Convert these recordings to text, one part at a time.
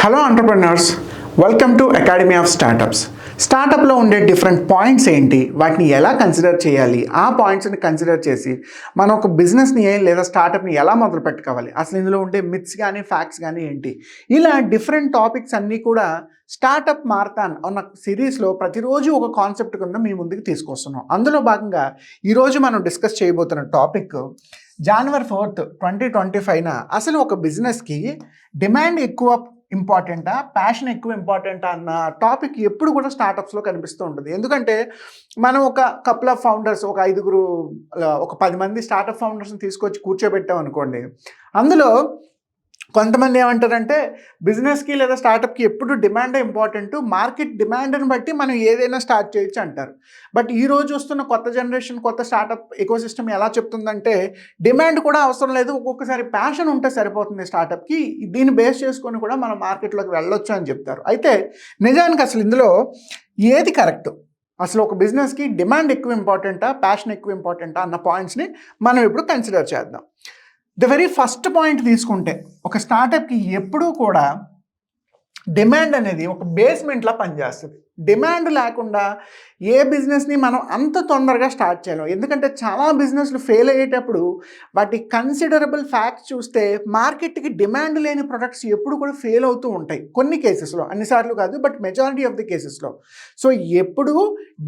Hello entrepreneurs, welcome to academy of startups. స్టార్టప్లో ఉండే different points ఏంటి, వాటిని ఎలా కన్సిడర్ చేయాలి, ఆ పాయింట్స్ని కన్సిడర్ చేసి మనం ఒక బిజినెస్ని లేదా స్టార్టప్ని ఎలా మొదలు పెట్టుకోవాలి, అసలు ఇందులో ఉండే మిత్స్ కానీ ఫ్యాక్ట్స్ కానీ ఏంటి, ఇలా డిఫరెంట్ టాపిక్స్ అన్నీ కూడా స్టార్టప్ మారథాన్ అన్న సిరీస్లో ప్రతిరోజు ఒక కాన్సెప్ట్ కింద మీ ముందుకు తీసుకొస్తున్నాం. అందులో భాగంగా ఈరోజు మనం డిస్కస్ చేయబోతున్న టాపిక్ January 4th 2025న అసలు ఒక బిజినెస్కి డిమాండ్ ఎక్కువ ఇంపార్టెంటా, ప్యాషన్ ఎక్కువ ఇంపార్టెంటా అన్న టాపిక్ ఎప్పుడు కూడా స్టార్టప్స్లో కనిపిస్తూ ఉంటుంది. ఎందుకంటే మనం ఒక కపుల్ ఆఫ్ ఫౌండర్స్, ఒక 5గురు, ఒక 10 మంది స్టార్టప్ ఫౌండర్స్ని తీసుకొచ్చి కూర్చోబెట్టాం అనుకోండి, అందులో కొంతమంది ఏమంటారంటే బిజినెస్కి లేదా స్టార్టప్కి ఎప్పుడు డిమాండే ఇంపార్టెంట్, మార్కెట్ డిమాండ్ని బట్టి మనం ఏదైనా స్టార్ట్ చేయొచ్చు అంటారు. బట్ ఈరోజు వస్తున్న కొత్త జనరేషన్, కొత్త స్టార్టప్ ఎకోసిస్టమ్ ఎలా చెప్తుందంటే డిమాండ్ కూడా అవసరం లేదు, ఒక్కొక్కసారి ప్యాషన్ ఉంటే సరిపోతుంది స్టార్టప్కి, దీన్ని బేస్ చేసుకొని కూడా మనం మార్కెట్లోకి వెళ్ళొచ్చు అని చెప్తారు. అయితే నిజానికి అసలు ఇందులో ఏది కరెక్ట్, అసలు ఒక బిజినెస్కి డిమాండ్ ఎక్కువ ఇంపార్టెంటా, ప్యాషన్ ఎక్కువ ఇంపార్టెంటా అన్న పాయింట్స్ని మనం ఇప్పుడు కన్సిడర్ చేద్దాం. ద వెరీ ఫస్ట్ పాయింట్ తీసుకుంటే ఒక స్టార్టప్కి ఎప్పుడూ కూడా డిమాండ్ అనేది ఒక బేస్మెంట్లా పనిచేస్తుంది. డిమాండ్ లేకుండా ఏ బిజినెస్ని మనం అంత తొందరగా స్టార్ట్ చేయలేం. ఎందుకంటే చాలా బిజినెస్లు ఫెయిల్ అయ్యేటప్పుడు వాటి కన్సిడరబుల్ ఫ్యాక్ట్స్ చూస్తే మార్కెట్కి డిమాండ్ లేని ప్రొడక్ట్స్ ఎప్పుడు కూడా ఫెయిల్ అవుతూ ఉంటాయి. కొన్ని కేసెస్లో, అన్నిసార్లు కాదు, బట్ మెజారిటీ ఆఫ్ ది కేసెస్లో. సో ఎప్పుడు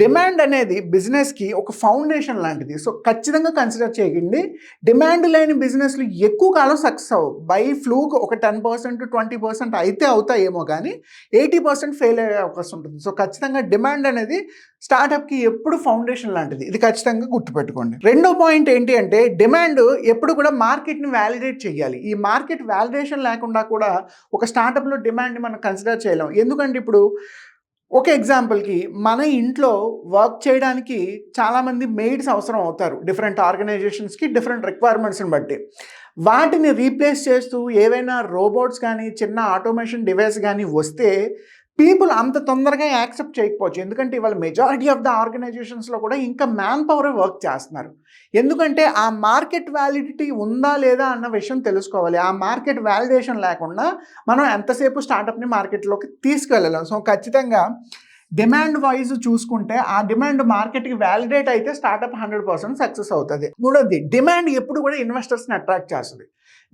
డిమాండ్ అనేది బిజినెస్కి ఒక ఫౌండేషన్ లాంటిది. సో ఖచ్చితంగా కన్సిడర్ చేయండి. డిమాండ్ లేని బిజినెస్లు ఎక్కువ కాలం సక్సెస్ అవ్వవు. బై ఫ్లూక్ ఒక 10% 20% అయితే అవుతాయేమో, కానీ 80% ఫెయిల్ అయ్యే అవకాశం ఉంటుంది. సో ఖచ్చితంగా డిమాండ్ అనేది స్టార్టప్కి ఎప్పుడు ఫౌండేషన్ లాంటిది, ఇది ఖచ్చితంగా గుర్తుపెట్టుకోండి. రెండో పాయింట్ ఏంటి అంటే డిమాండ్ ఎప్పుడు కూడా మార్కెట్ని వ్యాలిడేట్ చేయాలి. ఈ మార్కెట్ వ్యాలిడేషన్ లేకుండా కూడా ఒక స్టార్టప్లో డిమాండ్ని మనం కన్సిడర్ చేయలేం. ఎందుకంటే ఇప్పుడు ఒక ఎగ్జాంపుల్కి మన ఇంట్లో వర్క్ చేయడానికి చాలామంది మెయిడ్స్ అవసరం అవుతారు, డిఫరెంట్ ఆర్గనైజేషన్స్కి డిఫరెంట్ రిక్వైర్మెంట్స్ని బట్టి. వాటిని రీప్లేస్ చేస్తూ ఏవైనా రోబోట్స్ కానీ చిన్న ఆటోమేషన్ డివైస్ కానీ వస్తే పీపుల్ అంత తొందరగా యాక్సెప్ట్ చేయకపోవచ్చు. ఎందుకంటే ఇవాళ మెజారిటీ ఆఫ్ ద ఆర్గనైజేషన్స్లో కూడా ఇంకా మ్యాన్ పవరే వర్క్ చేస్తున్నారు. ఎందుకంటే ఆ మార్కెట్ వ్యాలిడిటీ ఉందా లేదా అన్న విషయం తెలుసుకోవాలి. ఆ మార్కెట్ వ్యాలిడేషన్ లేకుండా మనం ఎంతసేపు స్టార్టప్ని మార్కెట్లోకి తీసుకెళ్ళలేం. సో ఖచ్చితంగా డిమాండ్ వైజ్ చూసుకుంటే ఆ డిమాండ్ మార్కెట్కి వ్యాలిడేట్ అయితే స్టార్టప్ 100% సక్సెస్ అవుతుంది. మూడోది, డిమాండ్ ఎప్పుడు కూడా ఇన్వెస్టర్స్ని అట్రాక్ట్ చేస్తుంది.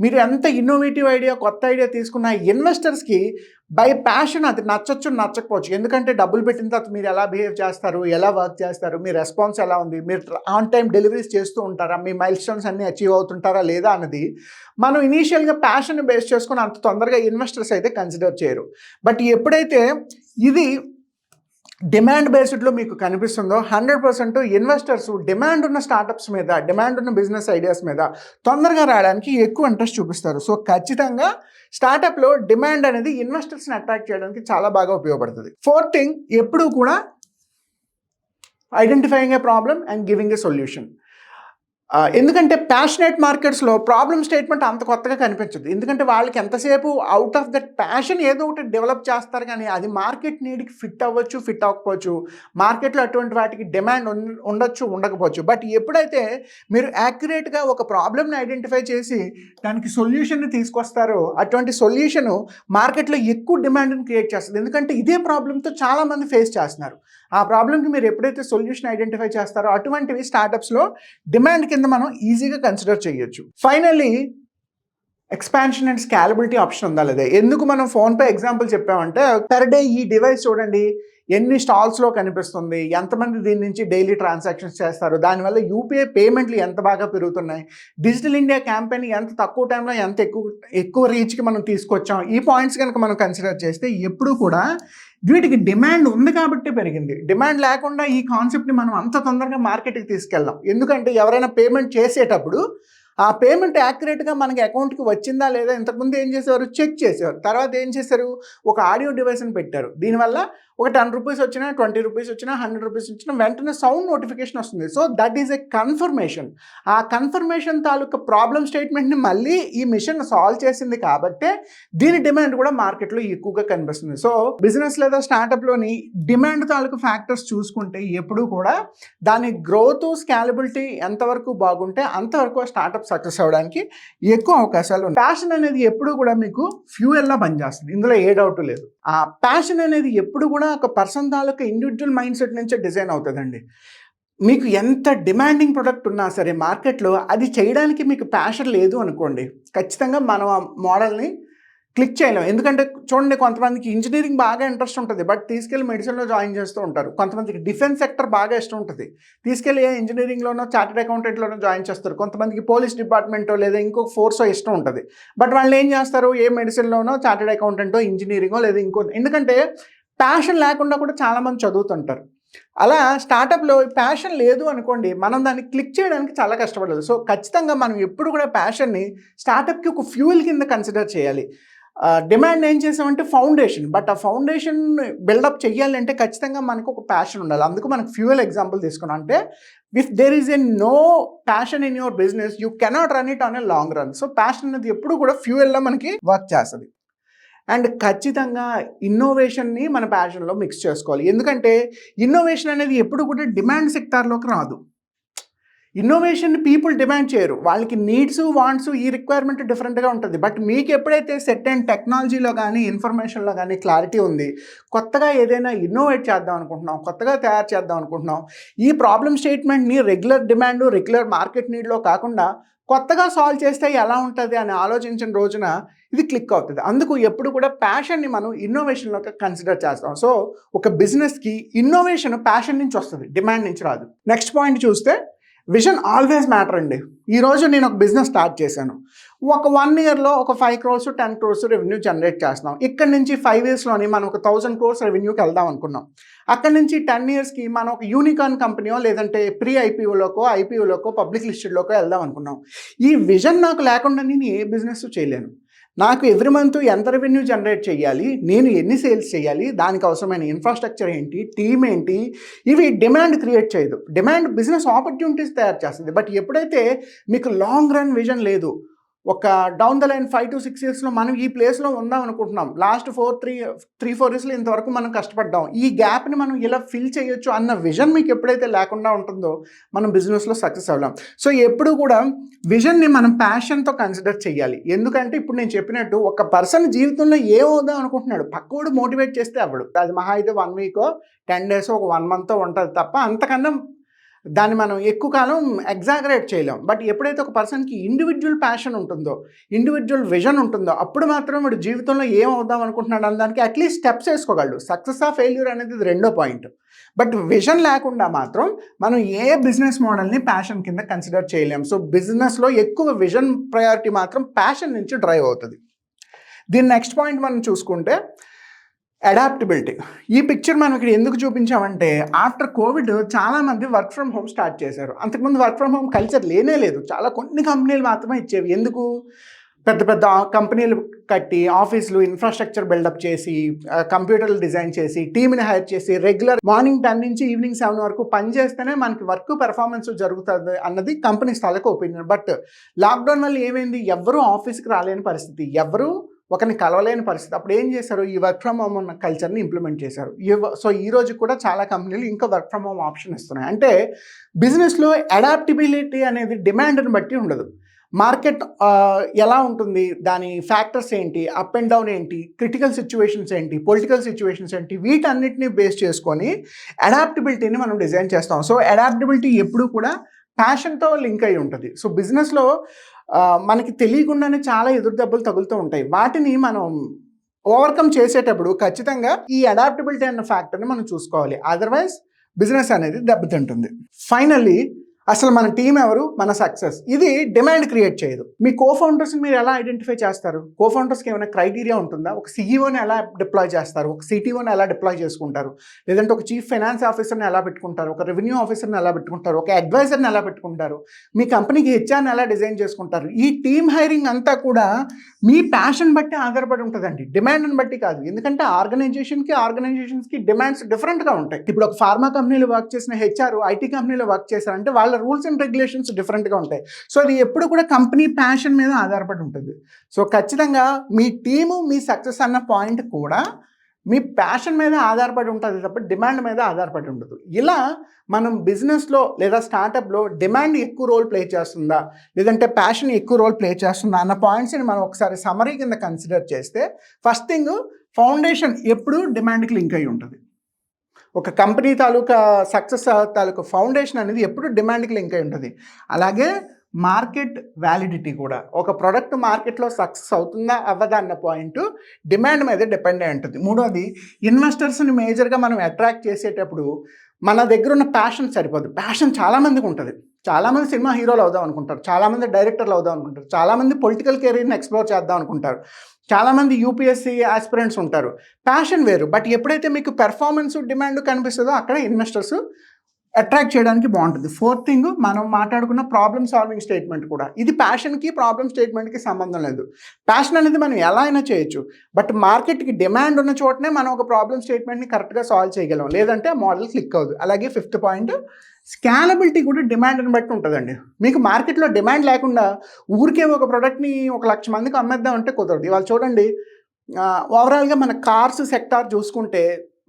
మీరు ఎంత ఇన్నోవేటివ్ ఐడియా, కొత్త ఐడియా తీసుకున్న ఇన్వెస్టర్స్కి బై ప్యాషన్ అది నచ్చచ్చు, నచ్చకపోవచ్చు. ఎందుకంటే డబ్బులు పెట్టిన తర్వాత మీరు ఎలా బిహేవ్ చేస్తారు, ఎలా వర్క్ చేస్తారు, మీ రెస్పాన్స్ ఎలా ఉంది, మీరు ఆన్ టైం డెలివరీస్ చేస్తూ ఉంటారా, మీ మైల్ స్టోన్స్ అన్నీ అచీవ్ అవుతుంటారా లేదా అన్నది మనం ఇనీషియల్గా ప్యాషన్ బేస్ చేసుకుని అంత తొందరగా ఇన్వెస్టర్స్ అయితే కన్సిడర్ చేయరు. బట్ ఎప్పుడైతే ఇది డిమాండ్ బేస్డ్లో మీకు కనిపిస్తుందో 100% ఇన్వెస్టర్స్ డిమాండ్ ఉన్న స్టార్టప్స్ మీద, డిమాండ్ ఉన్న బిజినెస్ ఐడియాస్ మీద తొందరగా రావడానికి ఎక్కువ ఇంట్రెస్ట్ చూపిస్తారు. సో ఖచ్చితంగా స్టార్టప్లో డిమాండ్ అనేది ఇన్వెస్టర్స్ని అట్రాక్ట్ చేయడానికి చాలా బాగా ఉపయోగపడుతుంది. ఫోర్త్ థింగ్, ఎప్పుడూ కూడా identifying A problem and giving a solution. ఎందుకంటే ప్యాషనేట్ మార్కెట్స్లో ప్రాబ్లమ్ స్టేట్మెంట్ అంత కొత్తగా కనిపించదు. ఎందుకంటే వాళ్ళకి ఎంతసేపు అవుట్ ఆఫ్ దట్ ప్యాషన్ ఏదో ఒకటి డెవలప్ చేస్తారు, కానీ అది మార్కెట్ నీడ్కి ఫిట్ అవ్వచ్చు, ఫిట్ అవ్వకపోవచ్చు. మార్కెట్లో అటువంటి వాటికి డిమాండ్ ఉండొచ్చు, ఉండకపోవచ్చు. బట్ ఎప్పుడైతే మీరు యాక్యురేట్గా ఒక ప్రాబ్లమ్ని ఐడెంటిఫై చేసి దానికి సొల్యూషన్ని తీసుకొస్తారో అటువంటి సొల్యూషను మార్కెట్లో ఎక్కువ డిమాండ్ని క్రియేట్ చేస్తుంది. ఎందుకంటే ఇదే ప్రాబ్లంతో చాలామంది ఫేస్ చేస్తున్నారు. ఆ ప్రాబ్లంకి మీరు ఎప్పుడైతే సొల్యూషన్ ఐడెంటిఫై చేస్తారో అటువంటివి స్టార్టప్స్లో డిమాండ్ కింద మనం ఈజీగా కన్సిడర్ చేయొచ్చు. Finally, expansion and scalability option ఉందా లేదా. ఎందుకు మనం ఫోన్పే ఎగ్జాంపుల్ చెప్పామంటే పర్ డే ఈ డివైస్ చూడండి ఎన్ని స్టాల్స్లో కనిపిస్తుంది, ఎంతమంది దీని నుంచి డైలీ ట్రాన్సాక్షన్స్ చేస్తారు, దానివల్ల యూపీఐ పేమెంట్లు ఎంత బాగా పెరుగుతున్నాయి, డిజిటల్ ఇండియా క్యాంపెయిన్ ఎంత తక్కువ టైంలో ఎంత ఎక్కువ రీచ్కి మనం తీసుకొచ్చాం. ఈ పాయింట్స్ కనుక మనం కన్సిడర్ చేస్తే ఎప్పుడు కూడా వీటికి డిమాండ్ ఉంది కాబట్టి పెరిగింది. డిమాండ్ లేకుండా ఈ కాన్సెప్ట్ని మనం అంత తొందరగా మార్కెట్కి తీసుకెళ్ళాం. ఎందుకంటే ఎవరైనా పేమెంట్ చేసేటప్పుడు ఆ పేమెంట్ యాక్యురేట్గా మనకి అకౌంట్కి వచ్చిందా లేదా, ఇంతకుముందు ఏం చేసేవారు, చెక్ చేసేవారు. తర్వాత ఏం చేశారు, ఒక ఆడియో డివైస్ని పెట్టారు. దీనివల్ల ఒక 10 రూపీస్ వచ్చినా, 20 రూపీస్ వచ్చినా, 100 రూపీస్ వచ్చినా వెంటనే సౌండ్ నోటిఫికేషన్ వస్తుంది. So that is a confirmation. ఆ కన్ఫర్మేషన్ తాలూకా ప్రాబ్లమ్ స్టేట్మెంట్ని మళ్ళీ ఈ మిషన్ సాల్వ్ చేసింది కాబట్టే దీని డిమాండ్ కూడా మార్కెట్లో ఎక్కువగా కనిపిస్తుంది. సో బిజినెస్ లేదా స్టార్టప్లోని డిమాండ్ తాలూకా ఫ్యాక్టర్స్ చూసుకుంటే ఎప్పుడూ కూడా దాని గ్రోత్, స్కాలబిలిటీ ఎంతవరకు బాగుంటే అంతవరకు స్టార్టప్ సక్సెస్ అవ్వడానికి ఎక్కువ అవకాశాలు ఉన్నాయి. ప్యాషన్ అనేది ఎప్పుడు కూడా మీకు ఫ్యూయల్లా పనిచేస్తుంది, ఇందులో ఏ డౌట్ లేదు. ఆ ప్యాషన్ అనేది ఎప్పుడు కూడా ఒక పర్సన్ తాలూకా ఇండివిజువల్ మైండ్ సెట్ నుంచే డిజైన్ అవుతుందండి. మీకు ఎంత డిమాండింగ్ ప్రొడక్ట్ ఉన్నా సరే మార్కెట్లో అది చేయడానికి మీకు ప్యాషన్ లేదు అనుకోండి, ఖచ్చితంగా మనం ఆ మోడల్ని క్లిక్ చేయలేం. ఎందుకంటే చూడండి, కొంతమందికి ఇంజనీరింగ్ బాగా ఇంట్రెస్ట్ ఉంటుంది, బట్ తీసుకెళ్ళి మెడిసిన్లో జాయిన్ చేస్తూ ఉంటారు. కొంతమందికి డిఫెన్స్ సెక్టర్ బాగా ఇష్టం ఉంటుంది, తీసుకెళ్ళి ఇంజనీరింగ్లోనో చార్టెడ్ అకౌంటెంట్లోనో జాయిన్ చేస్తారు. కొంతమందికి పోలీస్ డిపార్ట్మెంటో లేదా ఇంకొక ఫోర్సో ఇష్టం ఉంటుంది, బట్ వాళ్ళు ఏం చేస్తారు, ఏ మెడిసిన్లోనో చార్టెడ్ అకౌంటెంటో ఇంజనీరింగో లేదా ఇంకో, ఎందుకంటే ప్యాషన్ లేకుండా కూడా చాలామంది చదువుతుంటారు. అలా స్టార్టప్లో ప్యాషన్ లేదు అనుకోండి, మనం దాన్ని క్లిక్ చేయడానికి చాలా కష్టపడాలి. సో ఖచ్చితంగా మనం ఎప్పుడు కూడా ప్యాషన్ని స్టార్టప్కి ఒక ఫ్యూయల్ కింద కన్సిడర్ చేయాలి. డిమాండ్ ఏం చేసామంటే ఫౌండేషన్, బట్ ఆ ఫౌండేషన్ బిల్డప్ చేయాలంటే ఖచ్చితంగా మనకు ఒక ప్యాషన్ ఉండాలి. అందుకు మనకు ఫ్యూయల్ ఎగ్జాంపుల్ తీసుకున్నాం అంటే, if there is a no passion in your business you cannot run it on a long run. So passion అనేది ఎప్పుడు కూడా ఫ్యూయల్లా మనకి వర్క్ చేస్తుంది. అండ్ ఖచ్చితంగా ఇన్నోవేషన్ని మన ప్యాషన్లో మిక్స్ చేసుకోవాలి. ఎందుకంటే ఇన్నోవేషన్ అనేది ఎప్పుడు కూడా డిమాండ్ సెక్టార్లోకి రాదు. ఇన్నోవేషన్ పీపుల్ డిమాండ్ చేయరు, వాళ్ళకి నీడ్స్, వాంట్స్, ఈ రిక్వైర్మెంట్ డిఫరెంట్గా ఉంటుంది. బట్ మీకు ఎప్పుడైతే సెట్ అండ్ టెక్నాలజీలో కానీ ఇన్ఫర్మేషన్లో కానీ క్లారిటీ ఉంది, కొత్తగా ఏదైనా ఇన్నోవేట్ చేద్దాం అనుకుంటున్నాం, కొత్తగా తయారు చేద్దాం అనుకుంటున్నాం, ఈ ప్రాబ్లమ్ స్టేట్మెంట్ని రెగ్యులర్ డిమాండ్, రెగ్యులర్ మార్కెట్ నీడ్లో కాకుండా కొత్తగా సాల్వ్ చేస్తే ఎలా ఉంటుంది అని ఆలోచించిన రోజున ఇది క్లిక్ అవుతుంది. అందుకు ఎప్పుడు కూడా ప్యాషన్ని మనం ఇన్నోవేషన్లోకి కన్సిడర్ చేస్తాం. సో ఒక బిజినెస్కి ఇన్నోవేషన్ ప్యాషన్ నుంచి వస్తుంది, డిమాండ్ నుంచి రాదు. నెక్స్ట్ పాయింట్ చూస్తే విజన్ ఆల్వేస్ మ్యాటర్ అండి. ఈరోజు నేను ఒక బిజినెస్ స్టార్ట్ చేశాను, ఒక 1 yearలో ఒక 5 crores 10 crores రెవెన్యూ జనరేట్ చేస్తున్నాం. ఇక్కడ నుంచి 5 yearsలోని మనం ఒక 1000 crores రెవెన్యూకి వెళ్దాం అనుకున్నాం. అక్కడ నుంచి 10 yearsకి మనం ఒక యూనికార్న్ కంపెనీయో లేదంటే ప్రీ ఐపీఓలోకో పబ్లిక్ లిస్టెడ్లోకో వెళ్దాం అనుకున్నాం. ఈ విజన్ నాకు లేకుండా నేను ఏ బిజినెస్ చేయలేను. నాకు ఎవ్రీ మంత్ ఎంత రెవెన్యూ జనరేట్ చేయాలి, నేను ఎన్ని సేల్స్ చేయాలి, దానికి అవసరమైన ఇన్ఫ్రాస్ట్రక్చర్ ఏంటి, టీమ్ ఏంటి, ఇవి డిమాండ్ క్రియేట్ చేయదు. డిమాండ్ బిజినెస్ ఆపర్చునిటీస్ తయారు చేస్తుంది. బట్ ఎప్పుడైతే మీకు లాంగ్ రన్ విజన్ లేదు, ఒక డౌన్ ద లైన్ 5 to 6 yearsలో మనం ఈ ప్లేస్లో ఉందాం అనుకుంటున్నాం, లాస్ట్ 3-4 yearsలో ఇంతవరకు మనం కష్టపడ్డాం, ఈ గ్యాప్ని మనం ఇలా ఫిల్ చేయొచ్చు అన్న విజన్ మీకు ఎప్పుడైతే లేకుండా ఉంటుందో మనం బిజినెస్లో సక్సెస్ అవ్వలేం. సో ఎప్పుడు కూడా విజన్ని మనం ప్యాషన్తో కన్సిడర్ చేయాలి. ఎందుకంటే ఇప్పుడు నేను చెప్పినట్టు ఒక పర్సన్ జీవితంలో ఏమవుదాం అనుకుంటున్నాడు, పక్కవాడు మోటివేట్ చేస్తే అవ్వడు. అది మహా అయితే 1 week 10 days ఒక 1 month ఉంటుంది తప్ప అంతకన్నా దాన్ని మనం ఎక్కువ కాలం ఎగ్జాగరేట్ చేయలేం. బట్ ఎప్పుడైతే ఒక పర్సన్కి ఇండివిజువల్ ప్యాషన్ ఉంటుందో, ఇండివిజువల్ విజన్ ఉంటుందో, అప్పుడు మాత్రం వాడు జీవితంలో ఏం అవుదాం అనుకుంటున్నాడు అని దానికి అట్లీస్ట్ స్టెప్స్ వేసుకోగలడు. సక్సెస్ ఆఫ్ ఫెయిల్యూర్ అనేది ఇది రెండో పాయింట్. బట్ విజన్ లేకుండా మాత్రం మనం ఏ బిజినెస్ మోడల్ని ప్యాషన్ కింద కన్సిడర్ చేయలేం. సో బిజినెస్లో ఎక్కువ విజన్ ప్రయారిటీ మాత్రం ప్యాషన్ నుంచి డ్రైవ్ అవుతుంది. దీని నెక్స్ట్ పాయింట్ మనం చూసుకుంటే అడాప్టబిలిటీ. ఈ పిక్చర్ మనం ఇక్కడ ఎందుకు చూపించామంటే, ఆఫ్టర్ కోవిడ్ చాలామంది వర్క్ ఫ్రమ్ హోమ్ స్టార్ట్ చేశారు. అంతకుముందు వర్క్ ఫ్రమ్ హోమ్ కల్చర్ లేనే లేదు, చాలా కొన్ని కంపెనీలు మాత్రమే ఇచ్చేవి. ఎందుకు, పెద్ద పెద్ద కంపెనీలు కట్టి ఆఫీసులు ఇన్ఫ్రాస్ట్రక్చర్ బిల్డప్ చేసి కంప్యూటర్లు డిజైన్ చేసి టీమ్ని హైర్ చేసి రెగ్యులర్ మార్నింగ్ 10 నుంచి ఈవినింగ్ 7 వరకు పని చేస్తేనే మనకి వర్క్ పెర్ఫార్మెన్స్ జరుగుతుంది అన్నది కంపెనీ స్థాయికి ఒపీనియన్. బట్ లాక్డౌన్ వల్ల ఏమైంది, ఎవరు ఆఫీస్కి రాలేని పరిస్థితి, ఎవరు ఒకరిని కలవలేని పరిస్థితి. అప్పుడు ఏం చేశారు, ఈ వర్క్ ఫ్రమ్ హోమ్ ఉన్న కల్చర్ని ఇంప్లిమెంట్ చేశారు. సో ఈ రోజు కూడా చాలా కంపెనీలు ఇంకా వర్క్ ఫ్రమ్ హోమ్ ఆప్షన్ ఇస్తున్నాయి. అంటే బిజినెస్లో అడాప్టబిలిటీ అనేది డిమాండ్ని బట్టి ఉండదు. మార్కెట్ ఎలా ఉంటుంది, దాని ఫ్యాక్టర్స్ ఏంటి, అప్ అండ్ డౌన్ ఏంటి, క్రిటికల్ సిచ్యువేషన్స్ ఏంటి, పొలిటికల్ సిచ్యువేషన్స్ ఏంటి, వీటన్నిటిని బేస్ చేసుకొని అడాప్టబిలిటీని మనం డిజైన్ చేస్తాం. సో అడాప్టబిలిటీ ఎప్పుడు కూడా ప్యాషన్తో లింక్ అయి ఉంటుంది. సో బిజినెస్లో మనకి తెలియకుండానే చాలా ఎదురు దెబ్బలు తగులుతూ ఉంటాయి. వాటిని మనం ఓవర్కమ్ చేసేటప్పుడు ఖచ్చితంగా ఈ అడాప్టబిలిటీ అన్న ఫ్యాక్టర్ని మనం చూసుకోవాలి. అదర్వైజ్ బిజినెస్ అనేది దెబ్బతింటుంది. ఫైనల్లీ అసలు మన టీం ఎవరు, మన సక్సెస్, ఇది డిమాండ్ క్రియేట్ చేయదు. మీ కోఫౌండర్స్ని మీరు ఎలా ఐడెంటిఫై చేస్తారు? కోఫౌండర్స్కి ఏమైనా క్రైటీరియా ఉంటుందా? ఒక సీఈఓని ఎలా డిప్లాయ్ చేస్తారు, ఒక సిటీఓని ఎలా డిప్లాయ్ చేసుకుంటారు, లేదంటే ఒక చీఫ్ ఫైనాన్స్ ఆఫీసర్ని ఎలా పెట్టుకుంటారు, ఒక రెవెన్యూ ఆఫీసర్ని ఎలా పెట్టుకుంటారు, ఒక అడ్వైజర్ని ఎలా పెట్టుకుంటారు, మీ కంపెనీకి హెచ్ఆర్ని ఎలా డిజైన్ చేసుకుంటారు? ఈ టీమ్ హైరింగ్ అంతా కూడా మీ ప్యాషన్ బట్టి ఆధారపడి ఉంటుందండి, డిమాండ్ని బట్టి కాదు. ఎందుకంటే ఆర్గనైజేషన్స్కి డిమాండ్స్ డిఫరెంట్గా ఉంటాయి. ఇప్పుడు ఒక ఫార్మా కంపెనీలో వర్క్ చేసిన హెచ్ఆర్ ఐటీ కంపెనీలో వర్క్ చేశారంటే వాళ్ళ రూల్స్ అండ్ రెగ్యులేషన్స్ డిఫరెంట్గా ఉంటాయి. సో అది ఎప్పుడు కూడా కంపెనీ ప్యాషన్ మీద ఆధారపడి ఉంటుంది. సో ఖచ్చితంగా మీ టీము మీ సక్సెస్ అన్న పాయింట్ కూడా మీ ప్యాషన్ మీద ఆధారపడి ఉంటుంది తప్ప డిమాండ్ మీద ఆధారపడి ఉండదు. ఇలా మనం బిజినెస్లో లేదా స్టార్టప్లో డిమాండ్ ఎక్కువ రోల్ ప్లే చేస్తుందా, లేదంటే ప్యాషన్ ఎక్కువ రోల్ ప్లే చేస్తుందా అన్న పాయింట్స్ని మనం ఒకసారి సమరీ కింద కన్సిడర్ చేస్తే, ఫస్ట్ థింగ్, ఫౌండేషన్ ఎప్పుడు డిమాండ్కి లింక్ అయి ఉంటుంది. ఒక కంపెనీ తాలూకా సక్సెస్ తాలూకా ఫౌండేషన్ అనేది ఎప్పుడు డిమాండ్కి లింక్ అయి ఉంటుంది. అలాగే మార్కెట్ వ్యాలిడిటీ కూడా, ఒక ప్రోడక్ట్ మార్కెట్లో సక్సెస్ అవుతుందా అవ్వదా అన్న పాయింట్ డిమాండ్ మీద డిపెండ్ అయి ఉంటుంది. మూడోది, ఇన్వెస్టర్స్ని మేజర్గా మనం అట్రాక్ట్ చేసేటప్పుడు మన దగ్గర ఉన్న ప్యాషన్ సరిపోదు. ప్యాషన్ చాలామందికి ఉంటుంది. చాలామంది సినిమా హీరోలు అవుదాం అనుకుంటారు, చాలామంది డైరెక్టర్లు అవుదాం అనుకుంటారు, చాలామంది పొలిటికల్ కెరీర్ని ఎక్స్ప్లోర్ చేద్దాం అనుకుంటారు, చాలామంది యూపీఎస్సీ ఆస్పిరెంట్స్ ఉంటారు. ప్యాషన్ వేరు. బట్ ఎప్పుడైతే మీకు పెర్ఫార్మెన్స్ డిమాండ్ కనిపిస్తుందో అక్కడ ఇన్వెస్టర్స్ అట్రాక్ట్ చేయడానికి బాగుంటుంది. ఫోర్త్ థింగ్, మనం మాట్లాడుకున్న ప్రాబ్లమ్ సాల్వింగ్ స్టేట్మెంట్ కూడా, ఇది ప్యాషన్కి ప్రాబ్లమ్ స్టేట్మెంట్కి సంబంధం లేదు. ప్యాషన్ అనేది మనం ఎలా అయినా చేయొచ్చు, బట్ మార్కెట్కి డిమాండ్ ఉన్న చోటనే మనం ఒక ప్రాబ్లమ్ స్టేట్మెంట్ని కరెక్ట్గా సాల్వ్ చేయగలం, లేదంటే మోడల్ క్లిక్ అవ్వదు. అలాగే ఫిఫ్త్ పాయింట్, స్కాలబిలిటీ కూడా డిమాండ్ని బట్టి ఉంటుందండి. మీకు మార్కెట్లో డిమాండ్ లేకుండా ఊరికే ఒక ప్రోడక్ట్ని 1,00,000 మందికి అమ్మేద్దాం అంటే కుదరదు. ఇవాళ చూడండి, ఓవరాల్గా మన కార్స్ సెక్టార్ చూసుకుంటే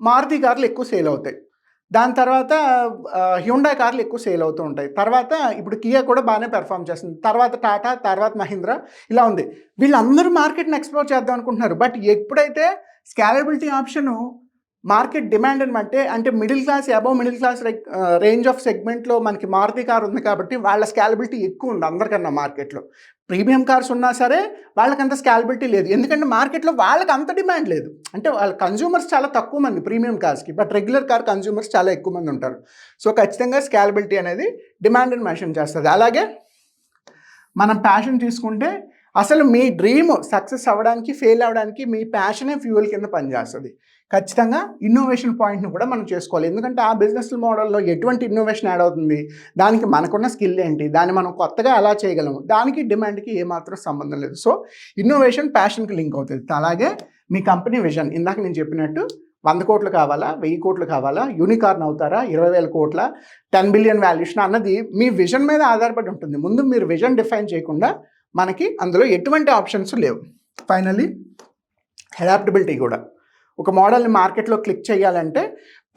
మారుతి కార్లు ఎక్కువ సేల్ అవుతాయి, దాని తర్వాత హ్యుండాయ్ కార్లు ఎక్కువ సేల్ అవుతూ ఉంటాయి, తర్వాత ఇప్పుడు కియా కూడా బాగానే పెర్ఫామ్ చేస్తుంది, తర్వాత టాటా, తర్వాత మహీంద్రా, ఇలా ఉంది. వీళ్ళందరూ మార్కెట్ని ఎక్స్ప్లోర్ చేద్దాం అనుకుంటున్నారు. బట్ ఎప్పుడైతే స్కాలబిలిటీ ఆప్షను మార్కెట్ డిమాండ్ అంటే middle class, above middle class range of సెగ్మెంట్లో మనకి మారుతి కార్ ఉంది కాబట్టి వాళ్ళ స్కాలబిలిటీ ఎక్కువ ఉంది అందరికన్నా మార్కెట్లో. ప్రీమియం కార్స్ ఉన్నా సరే వాళ్ళకంత స్కాలబిలిటీ లేదు, ఎందుకంటే మార్కెట్లో వాళ్ళకి అంత డిమాండ్ లేదు. అంటే వాళ్ళ కన్జ్యూమర్స్ చాలా తక్కువ మంది ప్రీమియం కార్స్కి, బట్ రెగ్యులర్ కార్ కన్జ్యూమర్స్ చాలా ఎక్కువ మంది ఉంటారు. సో ఖచ్చితంగా స్కాలబిలిటీ అనేది డిమాండ్ని మెన్షన్ చేస్తుంది. అలాగే మనం ప్యాషన్ తీసుకుంటే, అసలు మీ డ్రీమ్ సక్సెస్ అవ్వడానికి, ఫెయిల్ అవ్వడానికి మీ ప్యాషనే ఫ్యూయల్ కింద పనిచేస్తుంది. ఖచ్చితంగా ఇన్నోవేషన్ పాయింట్ని కూడా మనం చేసుకోవాలి. ఎందుకంటే ఆ బిజినెస్ మోడల్లో ఎటువంటి ఇన్నోవేషన్ యాడ్ అవుతుంది, దానికి మనకున్న స్కిల్ ఏంటి, దాన్ని మనం కొత్తగా ఎలా చేయగలము, దానికి డిమాండ్కి ఏమాత్రం సంబంధం లేదు. సో ఇన్నోవేషన్ ప్యాషన్కి లింక్ అవుతుంది. అలాగే మీ కంపెనీ విజన్, ఇందాక నేను చెప్పినట్టు 100 కోట్లు కావాలా, 1000 కోట్లు కావాలా, యూనికార్న్ అవుతారా, 20,000 కోట్ల, 10 బిలియన్ వాల్యూషన్ అన్నది మీ విజన్ మీద ఆధారపడి ఉంటుంది. ముందు మీరు విజన్ డిఫైన్ చేయకుండా మనకి అందులో ఎటువంటి ఆప్షన్స్ లేవు. ఫైనల్లీ అడాప్టబిలిటీ కూడా, ఒక మోడల్ని మార్కెట్లో క్లిక్ చేయాలంటే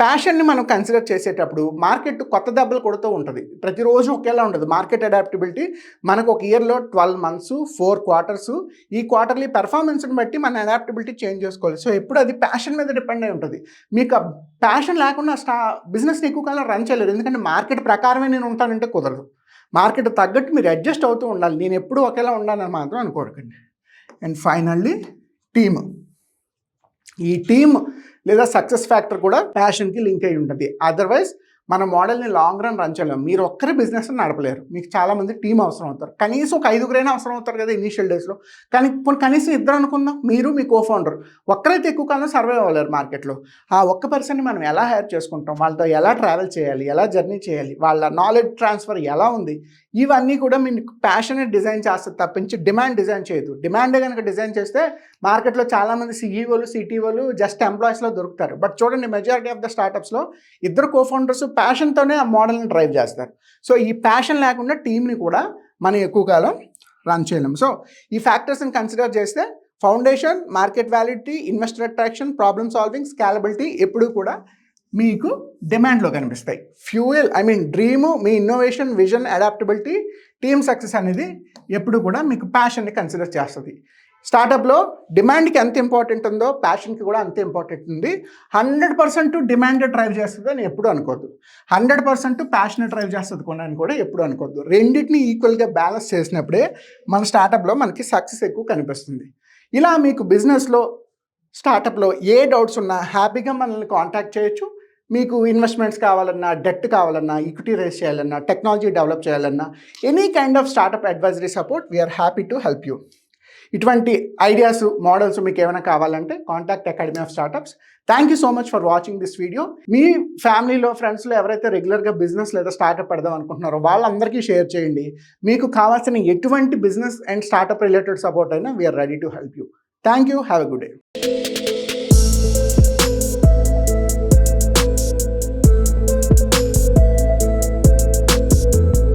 ప్యాషన్ని మనం కన్సిడర్ చేసేటప్పుడు మార్కెట్ కొత్త దెబ్బలు కొడుతూ ఉంటుంది, ప్రతిరోజు ఒకేలా ఉంటుంది. మార్కెట్ అడాప్టబిలిటీ మనకు ఒక ఇయర్లో 12 months, 4 quarters, ఈ క్వార్టర్లీ పెర్ఫార్మెన్స్ని బట్టి మన అడాప్టబిలిటీ చేంజ్ చేసుకోవాలి. సో ఎప్పుడు అది ప్యాషన్ మీద డిపెండ్ అయి ఉంటుంది. మీకు ప్యాషన్ లేకుండా బిజినెస్ని ఎక్కువ కాలం రన్ చేయలేరు, ఎందుకంటే మార్కెట్ ప్రకారమే నేను ఉంటానంటే కుదరదు. మార్కెట్ తగ్గట్టు మీరు అడ్జస్ట్ అవుతూ ఉండాలి. నేను ఎప్పుడు ఒకేలా ఉండాలని మాత్రం అనుకోకండి. అండ్ ఫైనల్లీ టీమ్, ఈ టీమ్ లేదా సక్సెస్ ఫ్యాక్టర్ కూడా ప్యాషన్కి లింక్ అయి ఉంటుంది. అదర్వైజ్ మన మోడల్ని లాంగ్ రన్ చేయలేము. మీరు ఒక్కరి బిజినెస్ నడపలేరు, మీకు చాలామంది టీం అవసరం అవుతారు. కనీసం ఒక 5గురైనా అవసరం అవుతారు కదా ఇనీషియల్ డేస్లో. కానీ ఇప్పుడు కనీసం 2 అనుకుందాం, మీరు మీ కోఫౌండర్. ఒక్కరైతే ఎక్కువ కాలం సర్వైవ్ అవ్వలేరు మార్కెట్లో. ఆ ఒక్క పర్సన్ని మనం ఎలా హైర్ చేసుకుంటాం, వాళ్ళతో ఎలా ట్రావెల్ చేయాలి, ఎలా జర్నీ చేయాలి, వాళ్ళ నాలెడ్జ్ ట్రాన్స్ఫర్ ఎలా ఉంది, ఇవన్నీ కూడా మీకు ప్యాషనే డిజైన్ చేస్తుంది తప్పించి డిమాండ్ డిజైన్ చేయదు. డిమాండే కనుక డిజైన్ చేస్తే మార్కెట్లో చాలామంది సిఈఓలు, సిటీఓలు జస్ట్ ఎంప్లాయీస్లో దొరుకుతారు. బట్ చూడండి, మెజారిటీ ఆఫ్ ద స్టార్టప్స్లో 2 కోఫౌండర్స్ ప్యాషన్తోనే ఆ మోడల్ని డ్రైవ్ చేస్తారు. సో ఈ ప్యాషన్ లేకుండా టీంని కూడా మనం ఎక్కువ కాలం రన్ చేయలేము. సో ఈ ఫ్యాక్టర్స్ని కన్సిడర్ చేస్తే foundation, market validity, investor attraction, problem solving, scalability ఎప్పుడూ కూడా మీకు డిమాండ్లో కనిపిస్తాయి. ఫ్యూయల్ డ్రీము, మీ innovation, vision, adaptability, team success అనేది ఎప్పుడు కూడా మీకు ప్యాషన్ని కన్సిడర్ చేస్తుంది. స్టార్టప్లో డిమాండ్కి ఎంత ఇంపార్టెంట్ ఉందో ప్యాషన్కి కూడా అంతే ఇంపార్టెంట్ ఉంది. 100% డిమాండ్ డ్రైవ్ చేస్తుంది అని ఎప్పుడు అనుకోవద్దు, 100% ప్యాషన్ డ్రైవ్ చేస్తుంది కొనని కూడా ఎప్పుడు అనుకోవద్దు. రెండింటిని ఈక్వల్గా బ్యాలెన్స్ చేసినప్పుడే మన స్టార్టప్లో మనకి సక్సెస్ ఎక్కువ కనిపిస్తుంది. ఇలా మీకు బిజినెస్లో, స్టార్టప్లో ఏ డౌట్స్ ఉన్నా హ్యాపీగా మనల్ని కాంటాక్ట్ చేయొచ్చు. మీకు ఇన్వెస్ట్మెంట్స్ కావాలన్నా, డెట్ కావాలన్నా, ఈక్విటీ రేస్ చేయాలన్నా, టెక్నాలజీ డెవలప్ చేయాలన్నా, any kind of startup advisory support we are happy to help you. ఇటువంటి ఐడియాస్, మోడల్స్ మీకు ఏమైనా కావాలంటే contact academy of startups. Thank you so much for watching this video. మీ ఫ్యామిలీలో, ఫ్రెండ్స్లో ఎవరైతే రెగ్యులర్గా బిజినెస్ లేదా స్టార్టప్ పెడదాం అనుకుంటున్నారో వాళ్ళందరికీ షేర్ చేయండి. మీకు కావాల్సిన ఎటువంటి business and startup related support అయినా we are ready to help you. Thank you. Have a good day.